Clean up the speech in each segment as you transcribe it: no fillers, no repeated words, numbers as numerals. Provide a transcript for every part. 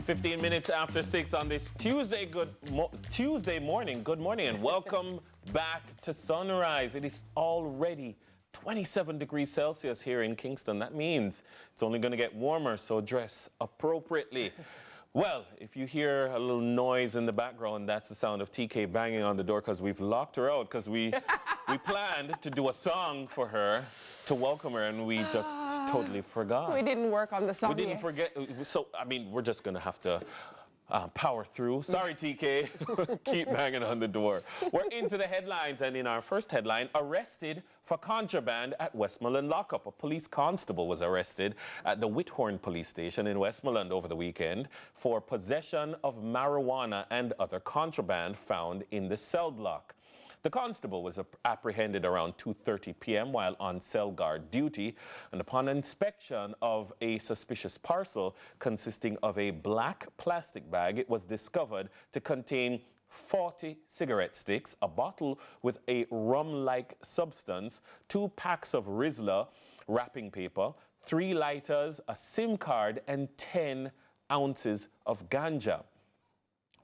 15 minutes after 6 on this Tuesday. Tuesday morning. Good morning and welcome back to Sunrise. It is already 27 degrees Celsius here in Kingston. That means it's only going to get warmer, so dress appropriately. Well, if you hear a little noise in the background, that's the sound of TK banging on the door because we've locked her out because we planned to do a song for her to welcome her, and we just totally forgot. We didn't work on the song We didn't forget. So, I mean, we're just going to have to power through. Sorry, TK. Keep banging on the door. We're into the headlines, and in our first headline, arrested for contraband at Westmoreland lockup. A police constable was arrested at the Whithorn police station in Westmoreland over the weekend for possession of marijuana and other contraband found in the cell block. The constable was apprehended around 2:30 p.m. while on cell guard duty, and upon inspection of a suspicious parcel consisting of a black plastic bag, it was discovered to contain 40 cigarette sticks, a bottle with a rum-like substance, 2 packs of Rizla wrapping paper, 3 lighters, a SIM card, and 10 ounces of ganja.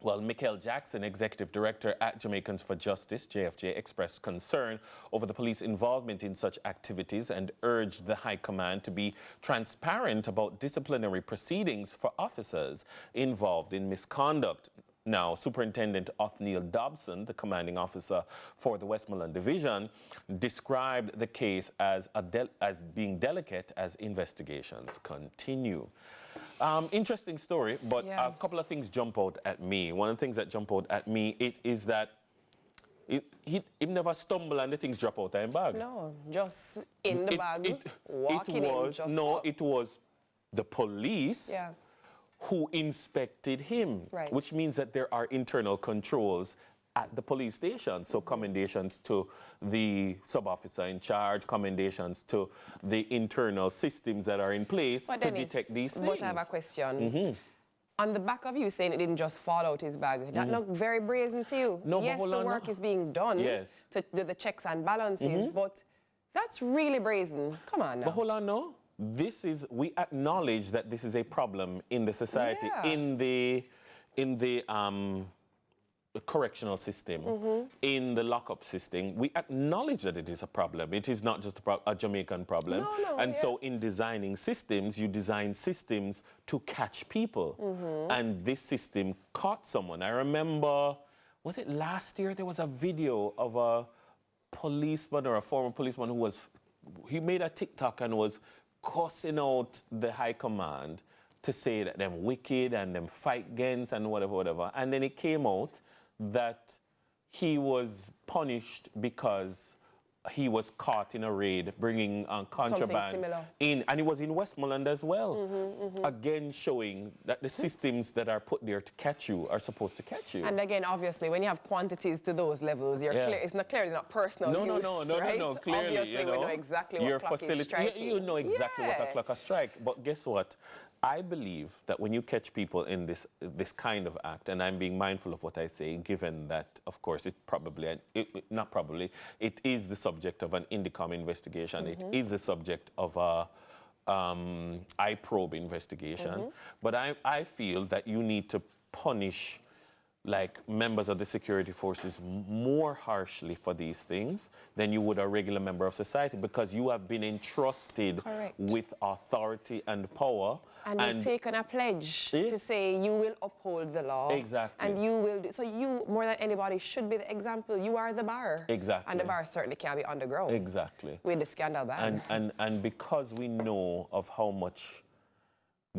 Well, Michael Jackson, executive director at Jamaicans for Justice, JFJ, expressed concern over the police involvement in such activities and urged the High Command to be transparent about disciplinary proceedings for officers involved in misconduct. Now, Superintendent Othniel Dobson, the commanding officer for the Westmoreland Division, described the case as being delicate as investigations continue. Interesting story, but a couple of things jump out at me. One of the things that jump out at me is that he never stumble and the things drop out of his bag. No, just in the bag, walking in. Just no, it was the police who inspected him, which means that there are internal controls at the police station. So commendations to the sub-officer in charge, commendations to the internal systems that are in place to detect these things. But I have a question. On the back of you saying it didn't just fall out his bag, that looked very brazen to you. No, yes, the work is being done to do the checks and balances, but that's really brazen. Come on now. But hold on, no. We acknowledge that this is a problem in the society, in the correctional system, in the lockup system. We acknowledge that it is a problem. It is not just a Jamaican problem. And so in designing systems, you design systems to catch people. And this system caught someone. I remember, was it last year? There was a video of a policeman or a former policeman he made a TikTok and was cussing out the High Command to say that them wicked and them fight gangs and whatever. And then it came out that he was punished because he was caught in a raid bringing contraband in, and it was in Westmoreland as well. Again, showing that the systems that are put there to catch you are supposed to catch you. And again, obviously, when you have quantities to those levels, it's clearly not personal use, No, clearly, obviously, we know exactly what clock is striking. You know exactly what a clock is strike. But guess what? I believe that when you catch people in this kind of act, and I'm being mindful of what I say, given that, of course, it is the subject of an INDICOM investigation. It is the subject of a iProbe investigation. But I feel that you need to punish members of the security forces more harshly for these things than you would a regular member of society, because you have been entrusted with authority and power. And you've taken a pledge to say you will uphold the law. Exactly. And you will do, so you, more than anybody, should be the example. You are the bar. Exactly. And the bar certainly can't be underground. Exactly. With the scandal bag. And because we know of how much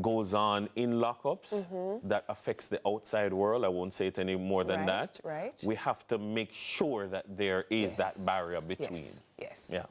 goes on in lockups that affects the outside world, I won't say it any more than that. We have to make sure that there is that barrier between. Yes. Yeah.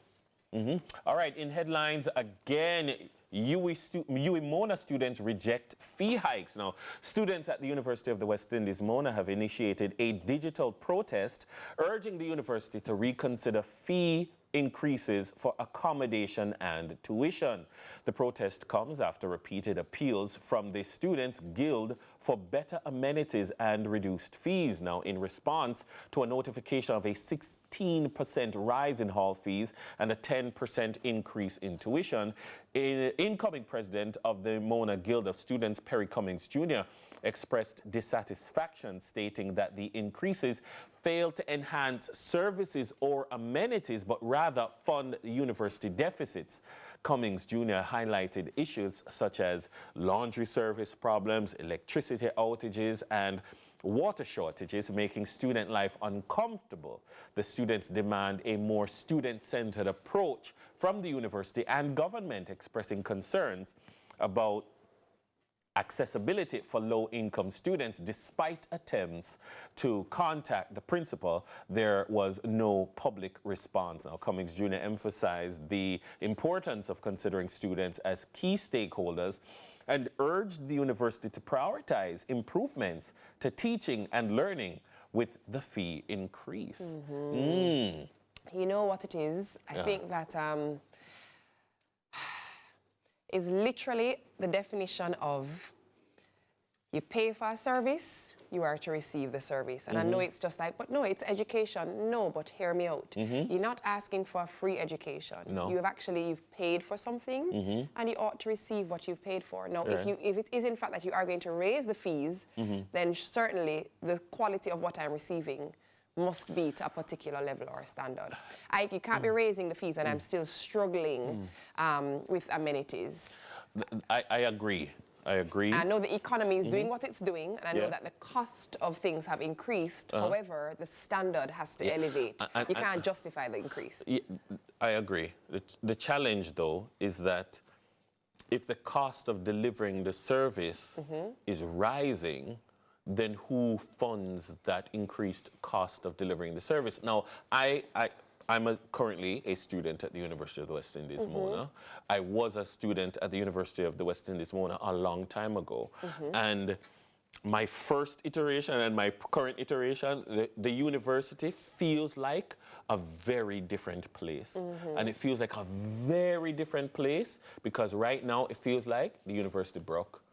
All right, in headlines again, UWI Mona students reject fee hikes. Now, students at the University of the West Indies, Mona, have initiated a digital protest urging the university to reconsider fee increases for accommodation and tuition. The protest comes after repeated appeals from the Students' Guild for better amenities and reduced fees. Now, in response to a notification of a 16% rise in hall fees and a 10% increase in tuition, Incoming president of the Mona Guild of Students, Perry Cummings Jr., expressed dissatisfaction, stating that the increases failed to enhance services or amenities, but rather fund university deficits. Cummings Jr. highlighted issues such as laundry service problems, electricity outages, and water shortages, making student life uncomfortable. The students demand a more student-centered approach from the university and government, expressing concerns about accessibility for low-income students. Despite attempts to contact the principal, there was no public response. Now, Cummings Jr. emphasized the importance of considering students as key stakeholders and urged the university to prioritize improvements to teaching and learning with the fee increase. You know what it is? I think that is literally the definition of you pay for a service, you are to receive the service. And I know it's just like, but no, it's education. No, but hear me out. You're not asking for a free education. No. You've paid for something, and you ought to receive what you've paid for. Now, if it is in fact that you are going to raise the fees, then certainly the quality of what I'm receiving must be to a particular level or standard. You can't be raising the fees and I'm still struggling with amenities. I agree. I agree. I know the economy is doing what it's doing, and I know that the cost of things have increased. However, the standard has to elevate. You can't justify the increase. I agree. The challenge, though, is that if the cost of delivering the service is rising, then who funds that increased cost of delivering the service? Now, I'm currently a student at the University of the West Indies, Mona. I was a student at the University of the West Indies, Mona, a long time ago. And my first iteration and my current iteration, the university feels like a very different place. And it feels like a very different place because right now it feels like the university broke.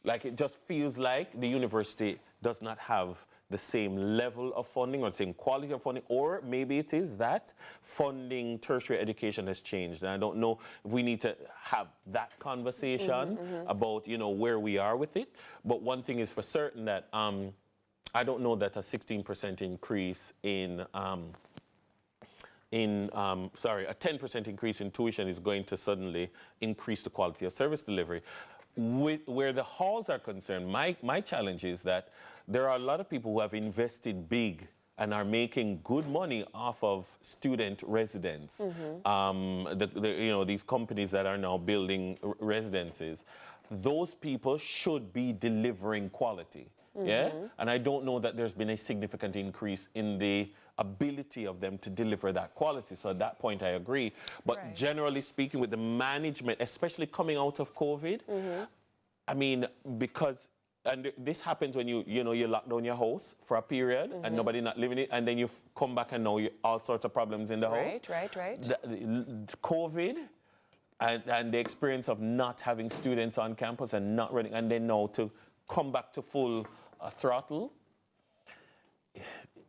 Like it just feels like the university does not have the same level of funding or the same quality of funding, or maybe it is that funding tertiary education has changed. And I don't know if we need to have that conversation about, you know, where we are with it. But one thing is for certain that I don't know that a 16% increase a 10% increase in tuition is going to suddenly increase the quality of service delivery. Where the halls are concerned, my challenge is that there are a lot of people who have invested big and are making good money off of student residents. These companies that are now building residences, those people should be delivering quality. Yeah, and I don't know that there's been a significant increase in the ability of them to deliver that quality. So at that point, I agree. But generally speaking, with the management, especially coming out of COVID, I mean, because and this happens when you lock down your house for a period and nobody not living it, and then you come back and know all sorts of problems in the house. Right. COVID and the experience of not having students on campus and not running, and then now to come back to full throttle,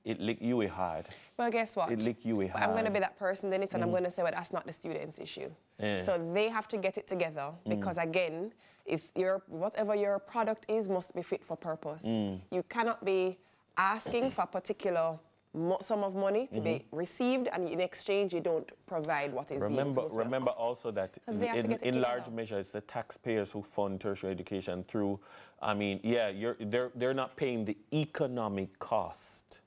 it lick you hard. Well, guess what? It lick you hard. I'm going to be that person, Dennis, and I'm going to say, well, that's not the students' issue. So they have to get it together because, again, if whatever your product is must be fit for purpose. You cannot be asking for a particular sum of money to be received, and in exchange you don't provide what is being supposed to be. Remember also that in large measure it's the taxpayers who fund tertiary education through, I mean, they're not paying the economic cost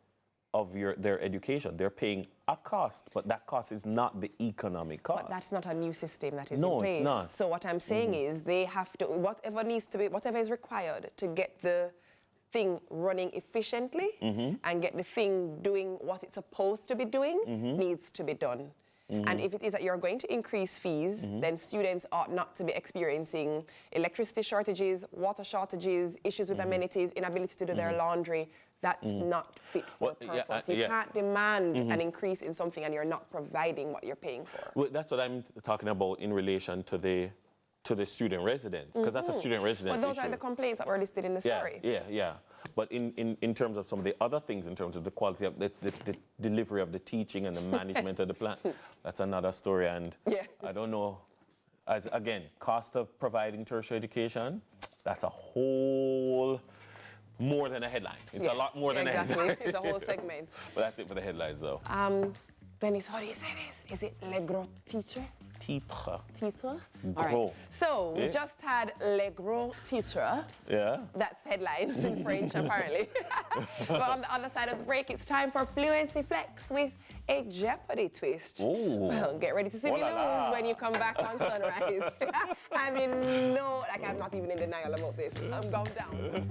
of their education. They're paying a cost, but that cost is not the economic cost. But that's not a new system that is in place. It's not. So what I'm saying is they have to, whatever is required to get the thing running efficiently and get the thing doing what it's supposed to be doing needs to be done. And if it is that you're going to increase fees, then students ought not to be experiencing electricity shortages, water shortages, issues with amenities, inability to do their laundry. That's not fit for purpose. You can't demand an increase in something and you're not providing what you're paying for. Well, that's what I'm talking about in relation to the student residents, because that's a student residence issue. Well, those are the complaints that were listed in the story. Yeah. But in terms of some of the other things, in terms of the quality of the delivery of the teaching and the management of the plan, that's another story. And I don't know As again, cost of providing tertiary education, that's a whole more than a headline. It's a lot more than a headline. It's a whole segment. But that's it for the headlines, though. Dennis, how do you say this? Is it le gros titre? Titre. Titre? All Gros. right. So we just had le gros titre. Yeah. That's headlines in French, apparently. But on the other side of the break, it's time for Fluency Flex with a Jeopardy twist. Ooh. Well, get ready to see me lose when you come back on Sunrise. I'm not even in denial about this. I'm going down.